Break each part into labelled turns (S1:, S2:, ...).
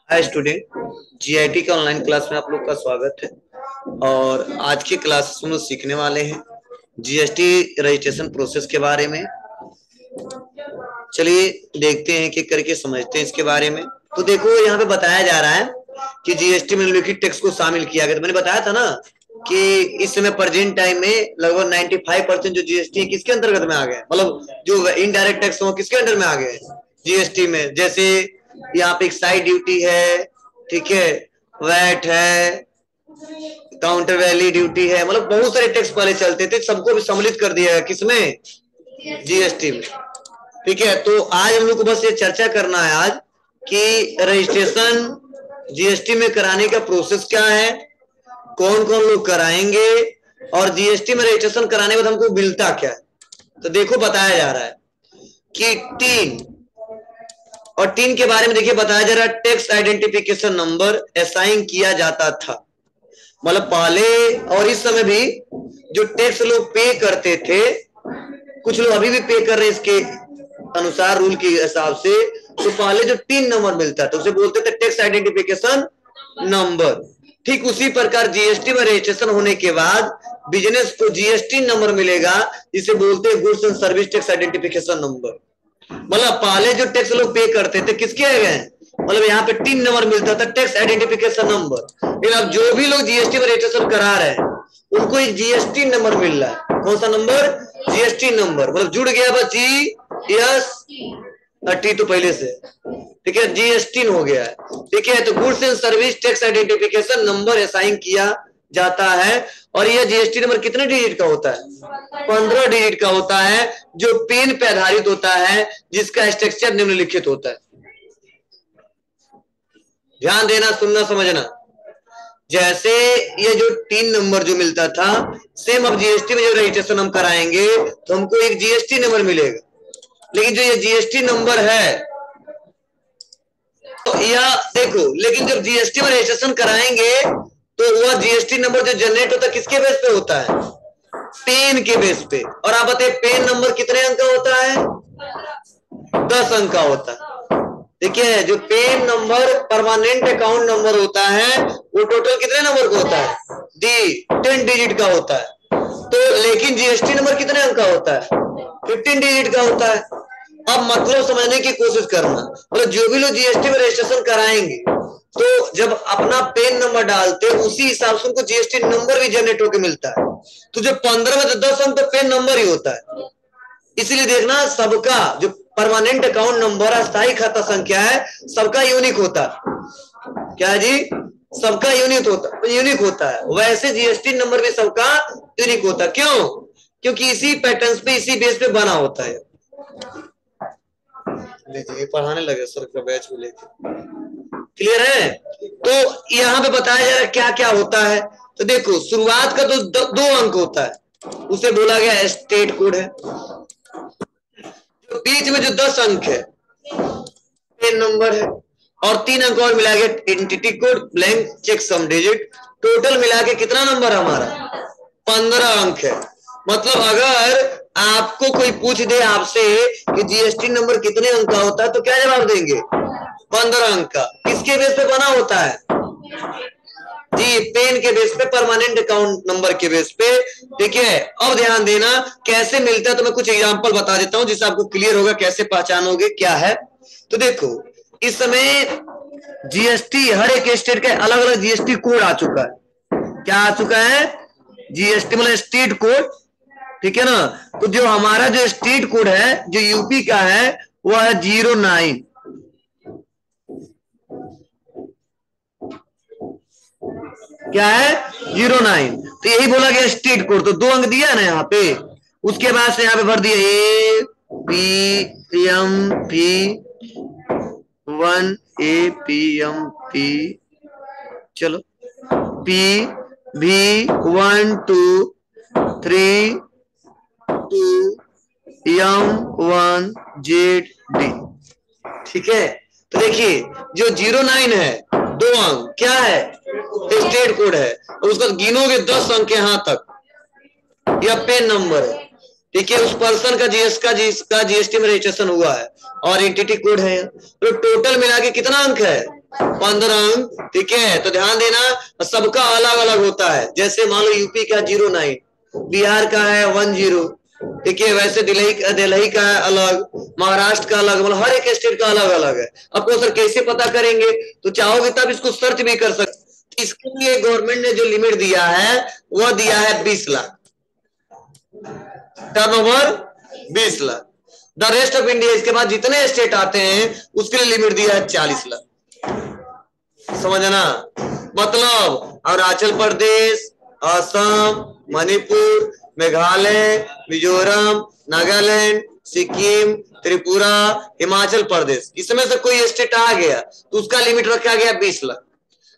S1: Hi student, GIT के online class में आप लोग का स्वागत है। और आज की क्लास में हम लोग सीखने वाले हैं जीएसटी रजिस्ट्रेशन प्रोसेस के बारे में। चलिए देखते हैं कि करके समझते हैं इसके बारे में। तो देखो यहाँ पे बताया जा रहा है कि जीएसटी में निम्नलिखित टैक्स को शामिल किया गया। तो मैंने बताया था ना कि इस समय प्रेजेंट टाइम में लगभग 95% जो जीएसटी है किसके अंतर्गत में आ गए, मतलब जो इनडायरेक्ट टैक्स हो किसके अंडर में आ गए जीएसटी में। जैसे यहाँ पे एक्साइज ड्यूटी है, ठीक है, वैट है, काउंटर वैली ड्यूटी है, मतलब बहुत सारे टैक्स पहले चलते थे, सबको भी सम्मिलित कर दिया है किसमें, जीएसटी में। ठीक है, तो आज हम लोग को बस ये चर्चा करना है आज कि रजिस्ट्रेशन जीएसटी में कराने का प्रोसेस क्या है, कौन कौन लोग कराएंगे और जीएसटी में रजिस्ट्रेशन कराने के बाद हमको मिलता क्या है। तो देखो बताया जा रहा है कि तीन के बारे में देखिए बताया जा रहा है। टैक्स आइडेंटिफिकेशन नंबर असाइन किया जाता था, मतलब पहले और इस समय भी जो टैक्स लोग पे करते थे, कुछ लोग अभी भी पे कर रहे हैं इसके अनुसार रूल के हिसाब से। तो पहले जो 3 नंबर मिलता था उसे बोलते थे टैक्स आइडेंटिफिकेशन नंबर। ठीक उसी प्रकार जीएसटी में रजिस्ट्रेशन होने के बाद बिजनेस को जीएसटी नंबर मिलेगा, जिसे बोलते हैं goods and service tax identification number. मतलब पहले जो टैक्स लोग पे करते थे किसके गए, मतलब यहाँ पे 3 नंबर मिलता था टैक्स आइडेंटिफिकेशन नंबर। लेकिन अब जो भी लोग जीएसटी में रजिस्ट्रेशन करा रहे हैं उनको एक जीएसटी नंबर मिल रहा है। कौन सा नंबर, जीएसटी नंबर, मतलब जुड़ गया बस जी एस टी तो पहले से, ठीक है, जीएसटी हो गया है। ठीक है, तो goods and service tax identification number assign किया जाता है। और यह जीएसटी नंबर कितने डिजिट का होता है, 15 डिजिट का होता है, जो पेन पे आधारित होता है, जिसका स्ट्रक्चर निम्नलिखित होता है। ध्यान देना, सुनना, समझना। जैसे ये जो 3 नंबर जो मिलता था, सेम अब जीएसटी में जो रजिस्ट्रेशन हम कराएंगे तो हमको एक जीएसटी नंबर मिलेगा। लेकिन जो ये जीएसटी नंबर है तो यह देखो, लेकिन जब जीएसटी में रजिस्ट्रेशन कराएंगे तो वह जीएसटी नंबर जो जनरेट होता है किसके बेस पे होता है, पेन के बेस पे। और आप बताइए पेन नंबर कितने अंक का होता है, 10 अंक का होता है। देखिए जो PAN number permanent account number होता है वो टोटल कितने नंबर का होता है, 10 डिजिट का होता है। तो लेकिन जीएसटी नंबर कितने अंक का होता है, 15 डिजिट का होता है। अब मतलब समझने की कोशिश करना, मतलब जो भी लोग जीएसटी में रजिस्ट्रेशन कराएंगे तो जब अपना पेन नंबर डालते उसी हिसाब से उनको जीएसटी नंबर भी जनरेट होकर मिलता है। तो जो 15 में तो 10 अंक तो पेन नंबर ही होता है। इसलिए देखना सबका जो परमानेंट अकाउंट नंबर, अस्थायी खाता संख्या है, सबका यूनिक होता है। क्या जी, सबका यूनिक होता है। वैसे जीएसटी नंबर भी सबका यूनिक होता है। क्यों, क्योंकि इसी पैटर्न पे, इसी बेस पे बना होता है। लीजिए पढ़ाने लगे सर का बैच को लेकर, क्लियर है। तो यहाँ पे बताया जा रहा है क्या क्या होता है। तो देखो शुरुआत का तो 2 अंक होता है, उसे बोला गया स्टेट कोड है। बीच में जो 10 अंक है पेन नंबर है, और 3 अंक और मिला के एंटिटी कोड, ब्लैंक चेक सम डिजिट। टोटल मिला के कितना नंबर हमारा, 15 अंक है। मतलब अगर आपको कोई पूछ दे आपसे कि जीएसटी नंबर कितने अंक का होता है तो क्या जवाब देंगे, 15 अंक का। किसके बेस पे बना होता है जी, पेन के बेस पे, परमानेंट अकाउंट नंबर के बेस पे। ठीक है, अब ध्यान देना कैसे मिलता है, तो मैं कुछ एग्जांपल बता देता हूं जिससे आपको क्लियर होगा कैसे पहचानोगे क्या है। तो देखो इस समय जीएसटी हर एक स्टेट का अलग अलग जीएसटी कोड आ चुका है। क्या आ चुका है, जीएसटी मतलब स्टेट कोड, ठीक है ना। तो जो हमारा जो स्टेट कोड है जो यूपी का है वह है 09, क्या है 09। तो यही बोला गया स्टेट कोड। तो 2 अंक दिया है ना यहाँ पे, उसके बाद से यहाँ पे भर दिया A P M P 1 A P M P, चलो पी भी 1 2 3 2 एम 1 जेड डी। ठीक है, तो देखिए जो 09 है 2 अंक क्या है, स्टेट कोड है, और उसका गिनोगे 10 अंक यहाँ तक, यह पेन नंबर है। ठीक है, उस पर्सन का जिसका जीएसटी में रजिस्ट्रेशन हुआ है, और एंटिटी कोड है। तो टोटल मिला के कितना अंक है, 15 अंक, ठीक है। तो ध्यान देना सबका अलग अलग होता है। जैसे मान लो यूपी का 09, बिहार का है 10, ठीक है। वैसे दिल्ली का है अलग, महाराष्ट्र का अलग, मतलब हर एक स्टेट का अलग अलग है। आपको सर कैसे पता करेंगे? तो चाहोगे तब इसको सर्च भी कर सकते। इसके लिए गवर्नमेंट ने जो लिमिट दिया है वह दिया है 20 lakh, turnover 20 lakh. The rest of India, इसके बाद जितने स्टेट आते हैं उसके लिए लिमिट दिया है 40 लाख। समझना? मतलब अरुणाचल प्रदेश, असम, मणिपुर, मेघालय, मिजोरम, नागालैंड, सिक्किम, त्रिपुरा, हिमाचल प्रदेश, इसमें से कोई स्टेट आ गया तो उसका लिमिट रखा गया 20 lakh.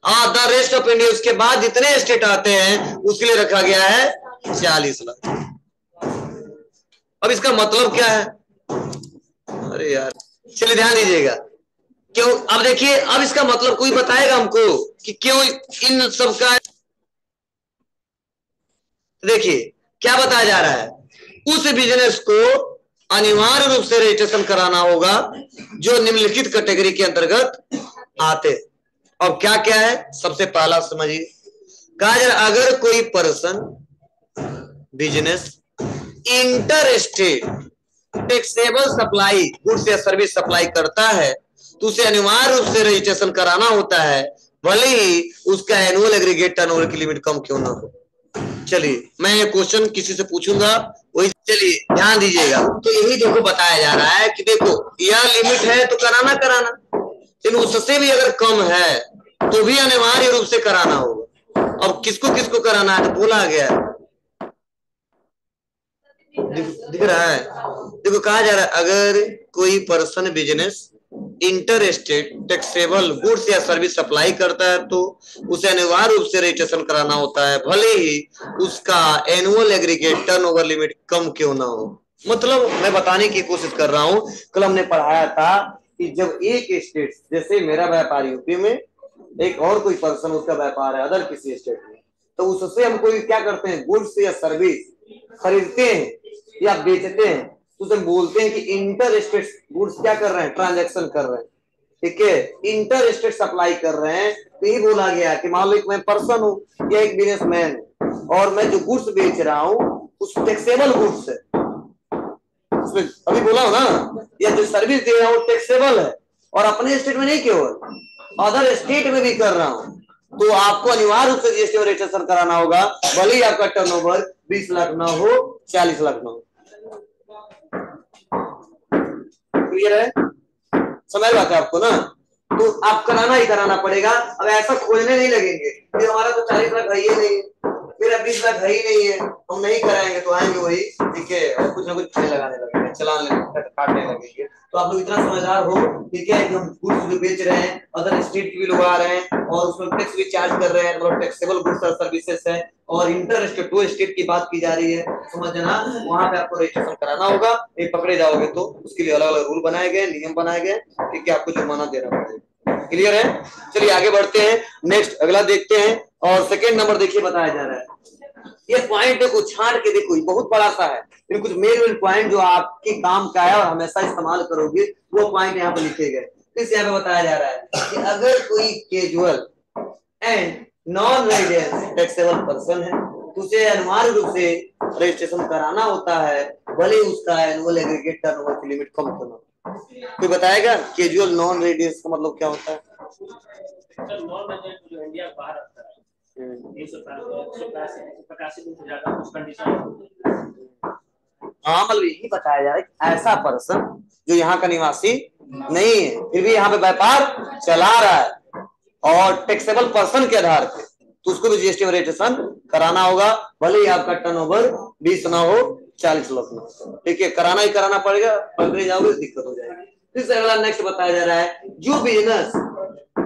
S1: The rest of India, उसके बाद जितने स्टेट आते हैं उसके लिए रखा गया है 40 लाख। अब इसका मतलब क्या है? अरे यार, चलिए ध्यान दीजिएगा। क्यों? अब देखिए, अब इसका मतलब कोई बताएगा हमको कि क्यों इन सब का? देखिए क्या बताया जा रहा है, उस बिजनेस को अनिवार्य रूप से रजिस्ट्रेशन कराना होगा जो निम्नलिखित कैटेगरी के अंतर्गत आते। अब क्या क्या है? सबसे पहला समझिए, कहा जा रहा अगर कोई person business inter state taxable supply goods या सर्विस सप्लाई करता है तो उसे अनिवार्य रूप से रजिस्ट्रेशन कराना होता है, भले ही उसका एनुअल एग्रीगेट टर्नओवर की लिमिट कम क्यों ना हो। चलिए मैं ये क्वेश्चन किसी से पूछूंगा, वही चलिए ध्यान दीजिएगा। तो यही देखो बताया जा रहा है कि देखो यह लिमिट है तो कराना, लेकिन उससे भी अगर कम है तो भी अनिवार्य रूप से कराना होगा। अब किसको किसको कराना है तो बोला गया है, दिख रहा है। देखो कहा जा रहा है अगर कोई person business inter state taxable goods या सर्विस सप्लाई करता है तो उसे अनिवार्य रूप से रजिस्ट्रेशन कराना होता है, भले ही उसका एनुअल एग्रीगेट टर्नओवर लिमिट कम क्यों ना हो। मतलब मैं बताने की कोशिश कर रहा हूं, कल हमने पढ़ाया था कि जब एक स्टेट, जैसे मेरा व्यापार यूपी में, एक और कोई पर्सन उसका व्यापार है अदर किसी स्टेट में, तो उससे हम कोई क्या करते हैं, गुड्स या सर्विस खरीदते हैं या बेचते हैं, तो उसे बोलते हैं कि इंटर स्टेट गुड्स क्या कर रहे हैं, ट्रांजैक्शन कर रहे हैं, ठीक है, इंटर स्टेट सप्लाई कर रहे हैं। तो यही बोला गया कि मान लो मैं पर्सन हूं या एक बिजनेसमैन और मैं जो गुड्स बेच रहा हूं उस टैक्सेबल गुड्स है, उसमें अभी बोला हो ना, या जो सर्विस दे रहा हूं टैक्सेबल है और अपने स्टेट में नहीं केवल अदर स्टेट में भी कर रहा हूं, तो आपको अनिवार्य रूप से जीएसटी रजिस्ट्रेशन कराना होगा, भले ही आपका टर्नओवर 20 लाख ना हो, 40 लाख ना हो। क्लियर है? समझ बात है आपको ना? तो आप कराना ही कराना पड़ेगा। अब ऐसा खोजने नहीं लगेंगे कि हमारा तो 40 लाख है ही नहीं, मेरा 20 लाख है ही नहीं है, हम नहीं कराएंगे, तो आएंगे वही, ठीक है, और कुछ ना कुछ फाइन लगाने लगेंगे, चलान काटने लगेंगे। तो आप लोग इतना समझदार हो, ठीक है, कि हम गुड्स भी बेच रहे हैं, अदर स्टेट के भी लोग आ रहे हैं और उसमें टैक्स भी चार्ज कर रहे हैं, मतलब टैक्सेबल गुड्स और सर्विसेज है, और इंटर स्टेट टू स्टेट की बात की जा रही है, समझना, वहां पे आपको रजिस्ट्रेशन कराना होगा। ये पकड़े जाओगे तो उसके लिए अलग अलग रूल बनाए गए, नियम बनाए गए, ठीक है, आपको जुर्माना देना पड़ेगा। क्लियर है? चलिए आगे बढ़ते हैं, नेक्स्ट अगला देखते हैं। और सेकेंड नंबर देखिए बताया जा रहा है, ये पॉइंट देखो, छांट के देखो, ये बहुत बड़ा सा है, लेकिन कुछ मेन पॉइंट जो आपके काम का है और हमेशा इस्तेमाल करोगे वो पॉइंट यहाँ पे लिखे गए। इस यहाँ पे बताया जा रहा है कि अगर कोई casual and non residence taxable person है तो उसे अनिवार्य रूप से रजिस्ट्रेशन कराना होता है, भले उसका एनुअल एग्रीगेट टर्नओवर की लिमिट कम क्यों ना हो। कोई बताएगा कैजुअल नॉन रेजिडेंस का मतलब क्या होता है?
S2: नॉन रेजिडेंट जो इंडिया बाहर रहता है, 185 दिन से ज्यादा कुछ कंडीशन।
S1: हाँ, मतलब यही बताया जा रहा है कि ऐसा पर्सन जो यहाँ का निवासी नहीं है फिर भी यहाँ पे व्यापार चला रहा है और टैक्सेबल पर्सन के आधार पे, तो उसको भी जीएसटी रजिस्ट्रेशन कराना होगा, भले ही आपका टर्नओवर 20 ना हो, 40 लाख ना हो, ठीक है, कराना ही कराना पड़ेगा, पकड़े जाओगे दिक्कत हो जाएगी। फिर अगला नेक्स्ट बताया जा रहा है, जो business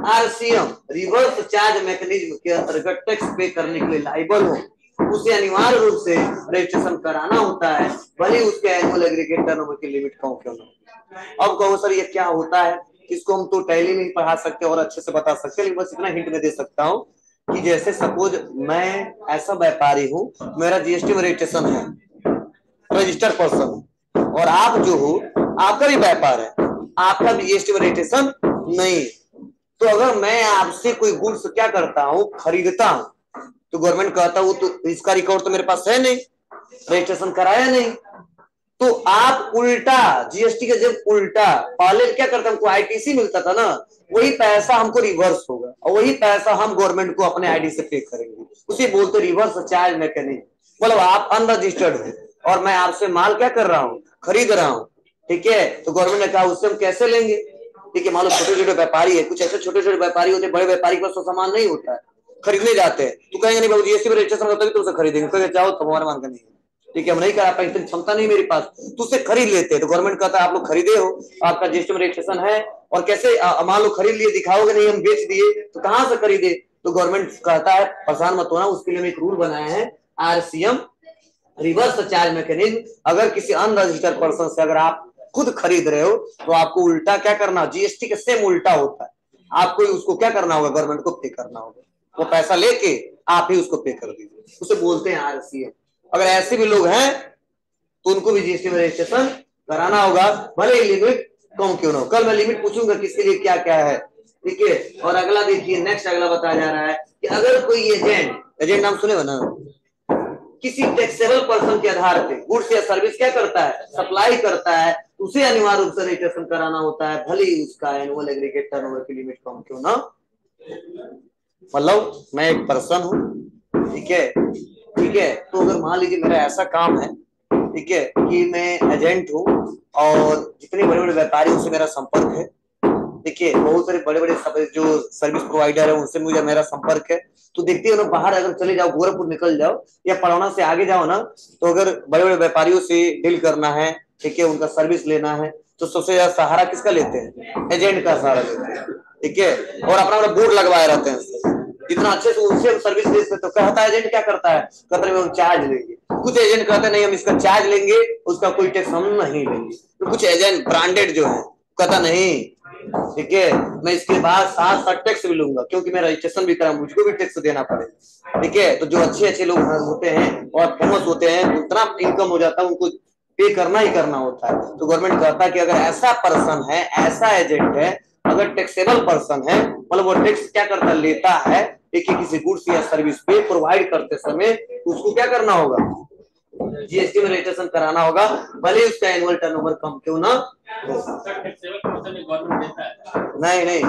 S1: RCM reverse charge mechanism के अंतर्गत टैक्स पे करने के लिए लाइबल हो उसे अनिवार्य रूप से रजिस्ट्रेशन कराना होता है, भले उसके एनुअल एग्रीगेट टर्नओवर की लिमिट कम क्यों ना हो। अब कहो सर ये क्या होता है, इसको हम तो टैली नहीं पढ़ा सकते और अच्छे से बता सकते, लेकिन बस इतना हिंट में दे सकता हूँ कि जैसे सपोज मैं ऐसा व्यापारी हूँ, मेरा जीएसटी में रजिस्ट्रेशन है, रजिस्टर्ड पर्सन, और आप जो हो आपका भी व्यापार है, आपका भी जीएसटी में रजिस्ट्रेशन नहीं, तो अगर मैं आपसे कोई गुड्स क्या करता हूँ, खरीदता हूँ, तो गवर्नमेंट कहता हूँ तो इसका रिकॉर्ड तो मेरे पास है नहीं, रजिस्ट्रेशन कराया नहीं, तो आप उल्टा जीएसटी का जब उल्टा पहले क्या करता हमको आईटीसी मिलता था ना, वही पैसा हमको रिवर्स होगा और वही पैसा हम गवर्नमेंट को अपने आईडी से पे करेंगे, उसे बोलते रिवर्स चार्ज मैकेनिज्म। मतलब आप अनरजिस्टर्ड हो और मैं आपसे माल क्या कर रहा हूँ, खरीद रहा हूँ, ठीक है, तो गवर्नमेंट ने कहा उससे हम कैसे लेंगे, ठीक है, मान लो छोटे छोटे व्यापारी है, कुछ ऐसे छोटे छोटे व्यापारी होते हैं, बड़े व्यापारी के पास तो सामान नहीं होता है, खरीदने जाते हैं तो कहेंगे नहीं बाबू जीएसटी में रजिस्ट्रेशन होता है तो उसे खरीदेंगे, कहेंगे जाओ तुम्हारे मांग नहीं, ठीक है, हम नहीं करा पाए, इतनी क्षमता नहीं मेरे पास, तो उसे खरीद लेते हैं। तो गवर्नमेंट कहता है आप लोग खरीदे हो, आपका जीएसटी में रजिस्ट्रेशन है, और कैसे मान लो खरीद लिए, दिखाओगे नहीं, हम बेच दिए, तो कहां से खरीदे, तो गवर्नमेंट कहता है परेशान मत होना, उसके लिए हम एक रूल बनाए हैं आरसीएम, रिवर्स चार्ज मैकेनिज्म। अगर किसी अनरजिस्टर्ड पर्सन से अगर आप खुद खरीद रहे हो तो आपको उल्टा क्या करना, जीएसटी के सेम उल्टा होता है, आपको उसको क्या करना होगा, गवर्नमेंट को पे करना होगा, वो पैसा लेके आप ही उसको पे कर दीजिए, उसे बोलते हैं आरसीएम। अगर ऐसे भी लोग हैं तो उनको भी जीएसटी में रजिस्ट्रेशन कराना होगा, भले ही लिमिट कम क्यों ना हो। कल मैं लिमिट पूछूंगा किसके लिए क्या क्या है, ठीक है। और अगला देखिए, नेक्स्ट अगला बताया जा रहा है कि अगर कोई एजेंट नाम सुने हो ना, किसी टैक्सेबल पर्सन के आधार पे गुड्स या सर्विस क्या करता है, सप्लाई करता है, उसे अनिवार्य रूप से रजिस्ट्रेशन कराना होता है, भले ही उसका एनुअल एग्रीगेट टर्नओवर की लिमिट कम क्यों ना। मतलब मैं एक पर्सन हूँ, ठीक है, ठीक है, तो अगर मान लीजिए मेरा ऐसा काम है, ठीक है, कि मैं एजेंट हूँ और जितने बड़े बड़े व्यापारी उनसे मेरा संपर्क है, देखिए बहुत सारे बड़े बड़े जो सर्विस प्रोवाइडर है उनसे मुझे मेरा संपर्क है, तो देखते हो ना, बाहर अगर चले जाओ, गोरखपुर निकल जाओ या पड़ौना से आगे जाओ ना, तो अगर बड़े बड़े व्यापारियों से डील करना है, ठीक है, उनका सर्विस लेना है, तो सबसे ज्यादा सहारा किसका लेते हैं, एजेंट का सहारा लेते हैं, ठीक है, और अपना अपना बोर्ड लगवाए रहते हैं, इतना अच्छे से उनसे सर्विस दे सकते। तो कहता है एजेंट क्या करता है, कहता है हम चार्ज लेंगे, कुछ एजेंट कहते हैं नहीं हम इसका चार्ज लेंगे, उसका कोई टैक्स हम नहीं लेंगे, तो कुछ एजेंट ब्रांडेड जो है कहता नहीं, ठीक है, मैं इसके बाद साथ साथ टैक्स भी लूंगा क्योंकि मैं रजिस्ट्रेशन भी करा, मुझको भी टैक्स देना पड़ेगा, ठीक है। तो जो अच्छे अच्छे लोग होते हैं और फेमस होते हैं, उतना इनकम हो जाता है, उनको पे करना ही करना होता है। तो गवर्नमेंट कहता है कि अगर ऐसा पर्सन है, ऐसा एजेंट है, अगर टैक्सेबल पर्सन है, मतलब वो टैक्स क्या करता लेता है, एक किसी गुड्स या सर्विस पे प्रोवाइड करते समय, तो उसको क्या करना होगा, जीएसटी में रजिस्ट्रेशन कराना होगा, भले उसका एनुअल टर्नओवर कम क्यों ना हो। नहीं नहीं,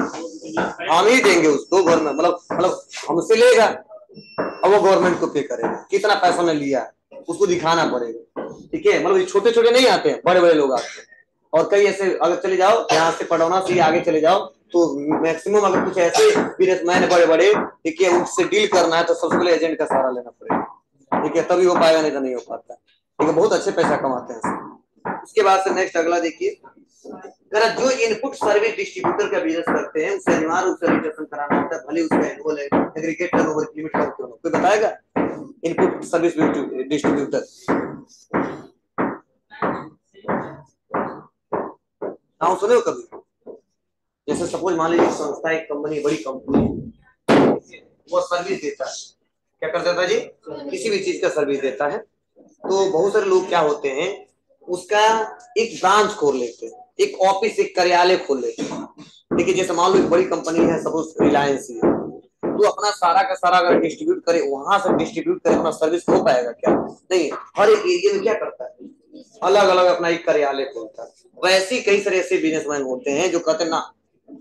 S1: हम ही देंगे उसको, गवर्नमेंट मतलब हमसे लेगा और वो गवर्नमेंट को पे करेगा, कितना पैसा ने लिया है उसको दिखाना पड़ेगा, ठीक है। मतलब छोटे छोटे नहीं आते हैं, बड़े बड़े लोग आते हैं, और कई ऐसे अगर चले जाओ यहाँ से पड़ौना से आगे चले जाओ तो मैक्सिमम अगर कुछ ऐसे बिजनेसमैन बड़े बड़े, ठीक है, उनसे डील करना है तो सबसे पहले एजेंट का सहारा लेना पड़ेगा, ठीक है, तभी हो पाएगा, नहीं तो नहीं हो पाता, ठीक है, बहुत अच्छे पैसा कमाते हैं। उसके बाद से नेक्स्ट अगला देखिए, जो इनपुट सर्विस डिस्ट्रीब्यूटर का बिजनेस करते हैं उसे अनिवार्य रूप से रजिस्ट्रेशन कराना होता है, भले उसका एनुअल एग्रीगेट टर्नओवर की लिमिट कम क्यों ना हो। कोई बताएगा इनपुट सर्विस डिस्ट्रीब्यूटर नाम सुने हो कभी? जैसे सपोज मान लीजिए संस्था, एक कंपनी, बड़ी कंपनी, वो सर्विस देता है, क्या कर देता है जी, किसी भी चीज का सर्विस देता है, तो बहुत सारे लोग क्या होते हैं, उसका एक ब्रांच खोल लेते हैं, एक ऑफिस, एक कार्यालय खोल लेते हैं, देखिए जैसे मान लो एक बड़ी कंपनी है, सपोज रिलायंस है, तो अपना सारा का सारा अगर डिस्ट्रीब्यूट करे, वहां से डिस्ट्रीब्यूट करे, अपना सर्विस हो पाएगा क्या, नहीं, हर एक एरिया में क्या करता है, अलग अलग अपना एक कार्यालय खोलता है। वैसे कई सारे ऐसे बिजनेसमैन होते हैं जो कहते हैं ना,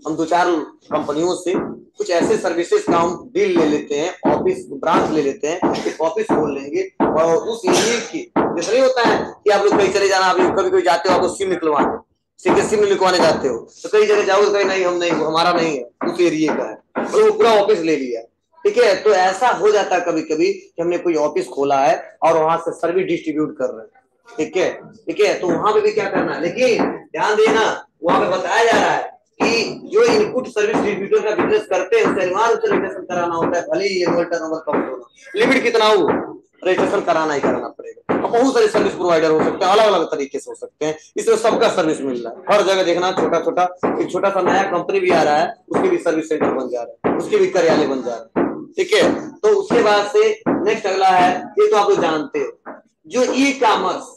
S1: हम 2-4 कंपनियों से कुछ ऐसे सर्विसेज का हम डील ले लेते हैं, ऑफिस ब्रांच ले लेते हैं, एक ऑफिस खोल लेंगे, और उस एरिया की जैसे नहीं होता है कि आप लोग कहीं चले जाना, आप कभी कभी जाते हो, आपको सिम निकलवाने, सिम निकलवाने जाते हो, तो कई जगह जाओगे, कहीं नहीं हम नहीं, हमारा नहीं है, उस एरिया का है, और वो पूरा ऑफिस ले लिया, ठीक है। तो ऐसा हो जाता है कभी कभी कि हमने कोई ऑफिस खोला है और वहां से सर्विस डिस्ट्रीब्यूट कर रहे हैं, ठीक है, ठीक है, तो वहां पे भी क्या करना है, लेकिन ध्यान देना, वहां पे बताया जा रहा है कि जो इनपुट सर्विस डिस्ट्रीब्यूटर का बिजनेस करते हैं उसे अनिवार्य रूप से रजिस्ट्रेशन कराना होता है, भले ही एनुअल टर्नओवर कम हो, लिमिट कितना हो, रजिस्ट्रेशन कराना ही कराना पड़ेगा। अब बहुत सारे सर्विस प्रोवाइडर हो सकते हैं, अलग अलग तरीके से हो सकते हैं, इसमें सबका सर्विस मिल रहा है, हर जगह देखना, छोटा छोटा एक छोटा सा नया कंपनी भी आ रहा है, उसके भी सर्विस सेंटर बन जा रहा है, उसके भी कार्यालय बन जा रहा है, ठीक है। तो उसके बाद से नेक्स्ट अगला है, ये तो आप लोग जानते हो, जो ई कॉमर्स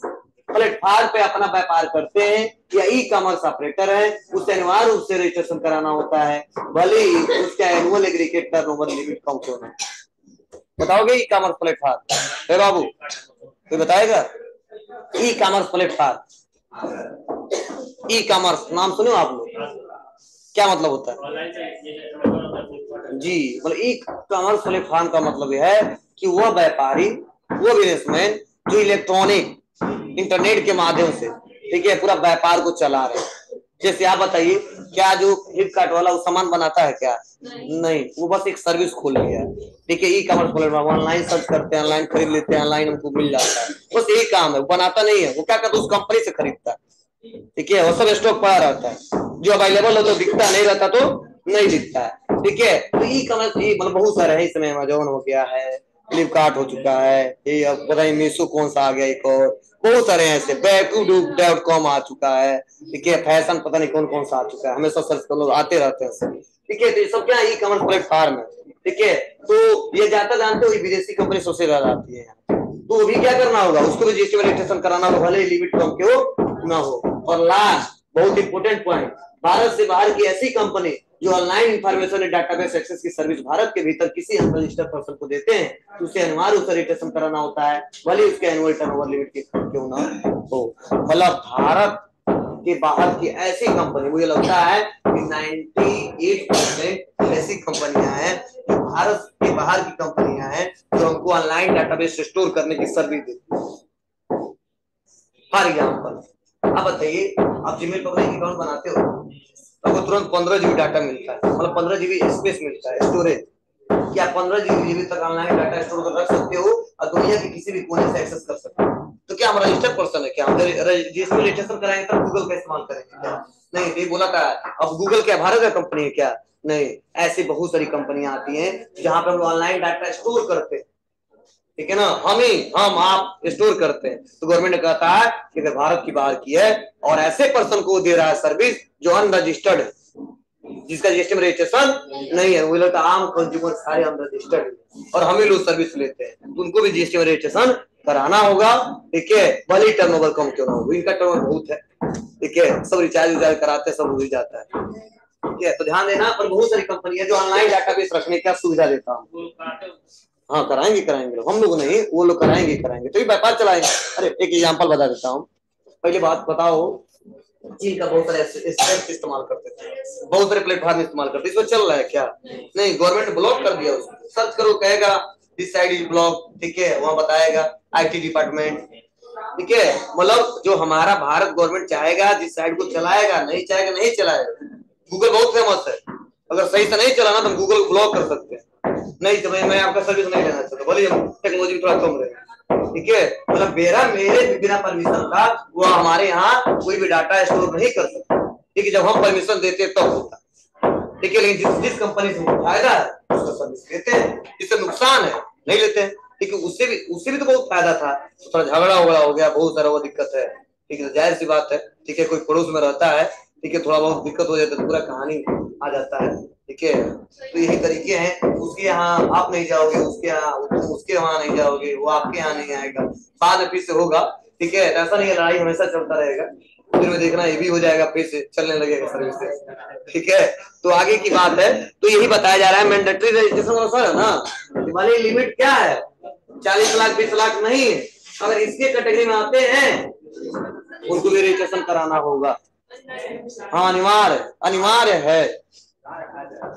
S1: प्लेटफॉर्म पे अपना व्यापार करते हैं या ई कॉमर्स ऑपरेटर है, उसे अनिवार्य रूप से रजिस्ट्रेशन कराना होता है, भले ही उसका एनुअल एग्रीगेट टर्नओवर लिमिट कम क्यों ना। बताओगे ई कॉमर्स प्लेटफॉर्म है बाबू, कोई बताएगा? E commerce platform, e commerce नाम सुने आप लोग, क्या मतलब होता है जी? मतलब ई कॉमर्स प्लेटफॉर्म का मतलब यह है कि वह व्यापारी, वो बिजनेसमैन जो इलेक्ट्रॉनिक इंटरनेट के माध्यम से, ठीक है, पूरा व्यापार को चला रहे हैं। जैसे आप बताइए, क्या जो फ्लिपकार्ट वाला वो सामान बनाता है क्या? नहीं, वो बस एक सर्विस खोल लिया है, ठीक है। E commerce platform, online search करते हैं, ऑनलाइन खरीद लेते हैं, ऑनलाइन हमको मिल जाता है, बस यही काम है। वो बनाता नहीं है, वो क्या करता है, उस कंपनी से खरीदता है, ठीक है। वो सब स्टॉक पड़ा रहता है, जो अवेलेबल हो तो दिखता, नहीं रहता तो नहीं दिखता है, ठीक है। तो ई कॉमर्स मतलब बहुत सारे है, इसमें अमेजोन हो गया है, फ्लिपकार्ट हो चुका है, ये अब पता नहीं मीशो कौन सा आ गया, एक और बहुत सारे ऐसे, बैकू.com आ चुका है, ठीक है। फैशन पता नहीं कौन कौन सा आ चुका है, हमेशा सर्च कर लो, आते रहते हैं, ठीक है। तो ये सब क्या ई कॉमर्स प्लेटफॉर्म है, ठीक है। तो ये जाता जानते हो विदेशी कंपनी सबसे ज्यादा आती है, तो अभी क्या करना होगा, उसको भी जीएसटी रजिस्ट्रेशन कराना होगा, भले लिमिट कम के हो ना हो। और लास्ट बहुत इंपोर्टेंट पॉइंट, भारत से बाहर की ऐसी कंपनी जो online information and database access की सर्विस भारत के भीतर किसी अनरजिस्टर्ड पर्सन को देते हैं, तो उसे अनिवार्य रूप से रजिस्ट्रेशन कराना होता है, भले उसके एनुअल टर्नओवर लिमिट क्यों ना हो। मतलब भारत के बाहर की ऐसी कंपनी, मुझे लगता है कि 98% ऐसी कंपनियां हैं जो भारत के बाहर की कंपनियां हैं जो हमको ऑनलाइन डाटाबेस स्टोर करने की सर्विस देती है। फॉर एग्जाम्पल, आप बताइए, आप जीमेल पर एक अकाउंट बनाते हो तो आपको तुरंत 15 GB डाटा मिलता है, मतलब 15 GB स्पेस मिलता है, स्टोरेज। क्या 15 GB तक ऑनलाइन डाटा स्टोर कर रख सकते हो और दुनिया के किसी भी कोने से एक्सेस कर सकते हो? तो क्या हम रजिस्टर्ड पर्सन है क्या? हम जिसमें रजिस्ट्रेशन कराएंगे तब गूगल का इस्तेमाल करेंगे क्या? नहीं, ये बोला था। अब गूगल क्या भारत का कंपनी है क्या? नहीं, ऐसी बहुत सारी कंपनियां आती हैं जहां पर हम ऑनलाइन डाटा स्टोर करते हैं, ठीक है ना। हम आप स्टोर करते हैं, तो गवर्नमेंट ने कहता है कि अगर भारत की बाहर की है और ऐसे पर्सन को दे रहा है सर्विस जो अनरजिस्टर्ड है, जिसका जीएसटी में रजिस्ट्रेशन नहीं है, वो लोग आम कंज्यूमर सारे अनरजिस्टर्ड और हम ही लोग सर्विस लेते हैं, तो उनको भी जीएसटी में रजिस्ट्रेशन कराना होगा, ठीक है। भले टर्नओवर कम क्यों ना हो, इनका टर्नओवर बहुत है, ठीक है। सब रिचार्ज कराते हैं, सब हो ही जाता है, ठीक है। तो ध्यान देना, पर बहुत सारी कंपनी है जो ऑनलाइन डाटाबेस रखने का सुविधा देता हूँ। हाँ, कराएंगे हम लोग नहीं, वो लोग कराएंगे तो ये व्यापार चलाएंगे। अरे एक एग्जांपल बता देता हूँ, पहले बात बताओ, चीन का बहुत सारे स्टेप्स इस्तेमाल करते थे, बहुत सारे प्लेटफॉर्म इस्तेमाल करते, इसमें चल रहा है क्या? नहीं, गवर्नमेंट ब्लॉक कर दिया उसको, सर्च करो कहेगा दिस साइड इज ब्लॉक, ठीक है, वहां बताएगा IT डिपार्टमेंट, ठीक है। मतलब जो हमारा भारत गवर्नमेंट चाहेगा जिस साइड को चलाएगा, नहीं चाहेगा नहीं चलाएगा। गूगल बहुत फेमस है, अगर सही से नहीं चलाना तो हम गूगल ब्लॉक कर सकते हैं, नहीं तो मैं आपका सर्विस नहीं लेना चाहता, भले टेक्नोलॉजी थोड़ा कम रहे, ठीक है। मतलब मेरे बिना परमिशन का वो हमारे यहाँ कोई भी डाटा स्टोर नहीं कर सकता, ठीक है। जब हम परमिशन देते तब होता, ठीक है। लेकिन जिस कंपनी से फायदा है उसका सर्विस लेते हैं, जिससे नुकसान है नहीं लेते हैं, ठीक है। उससे भी तो बहुत फायदा था, तो थोड़ा झगड़ा वगड़ा हो गया, बहुत सारा वो दिक्कत है, ठीक है। जाहिर सी बात है, ठीक है, कोई पड़ोस में रहता है, ठीक है, थोड़ा बहुत दिक्कत हो जाता है तो पूरा कहानी आ जाता है, ठीक है। तो यही तरीके हैं, उसके यहाँ आप नहीं जाओगे, उसके वहां नहीं जाओगे, वो आपके यहाँ नहीं आएगा, बाद में फिर से होगा, ठीक है। ऐसा नहीं है, लड़ाई हमेशा चलता रहेगा, फिर में देखना ये भी हो जाएगा, फिर से चलने लगेगा सर्विस, ठीक है। तो आगे की बात है, तो यही बताया जा रहा है मैंडेटरी रजिस्ट्रेशन है ना, वाली लिमिट क्या है? 40 लाख 20 लाख नहीं, अगर इसके कैटेगरी में आते हैं उनको भी रजिस्ट्रेशन कराना होगा। हाँ, अनिवार्य है,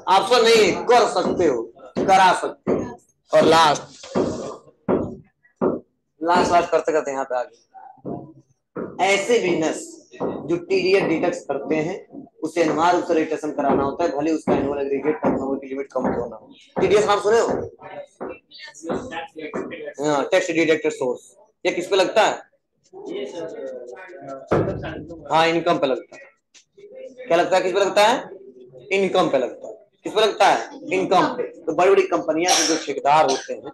S1: ऑप्शन नहीं, कर सकते हो, करा सकते हो। और लास्ट करते करते यहाँ पे आगे, ऐसे बिजनेस जो टीडीएस डिडक्ट करते हैं उसे अनिवार्य रूप से रजिस्ट्रेशन कराना होता है, भले उसका एनुअल एग्रीगेट टर्नओवर की लिमिट कम क्यों ना हो। टीडीएस नाम सुने हो? हाँ, टैक्स डिडक्टेड सोर्स, ये किस पे लगता है? हाँ, इनकम पे लगता है। क्या लगता है, किस पे लगता है? इनकम पे लगता है। किस पे लगता है? इनकम पे। तो बड़ी बड़ी कंपनियां जो ठेकेदार होते हैं,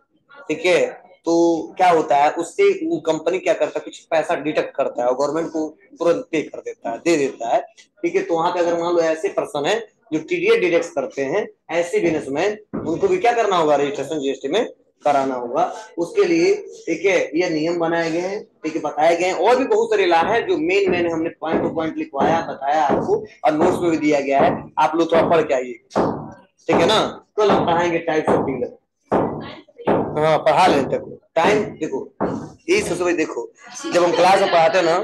S1: ठीक है, तो क्या होता है, उससे वो कंपनी क्या करता है, कुछ पैसा डिडक्ट करता है और गवर्नमेंट को तुरंत पे कर देता है, दे देता है, ठीक है। तो वहां पे अगर मान लो ऐसे पर्सन है जो टीडीएस डिडक्ट करते हैं, ऐसे बिजनेसमैन, उनको भी क्या करना होगा, रजिस्ट्रेशन जीएसटी में कराना होगा। उसके लिए ठीक है ये नियम बनाए गए हैं, ठीक है, बताए गए हैं। और भी बहुत सारे लॉ है जो मेन हमने पॉइंट टू पॉइंट लिखवाया, बताया आपको, और नोट्स में भी दिया गया है। आप लोग थोड़ा पढ़ के आइए, ठीक है ना। कल हम पढ़ाएंगे टाइप्स ऑफ डीलर। हाँ पढ़ा लेते हैं टाइम। देखो ये सबसे देखो, जब हम क्लास में पढ़ाते हैं ना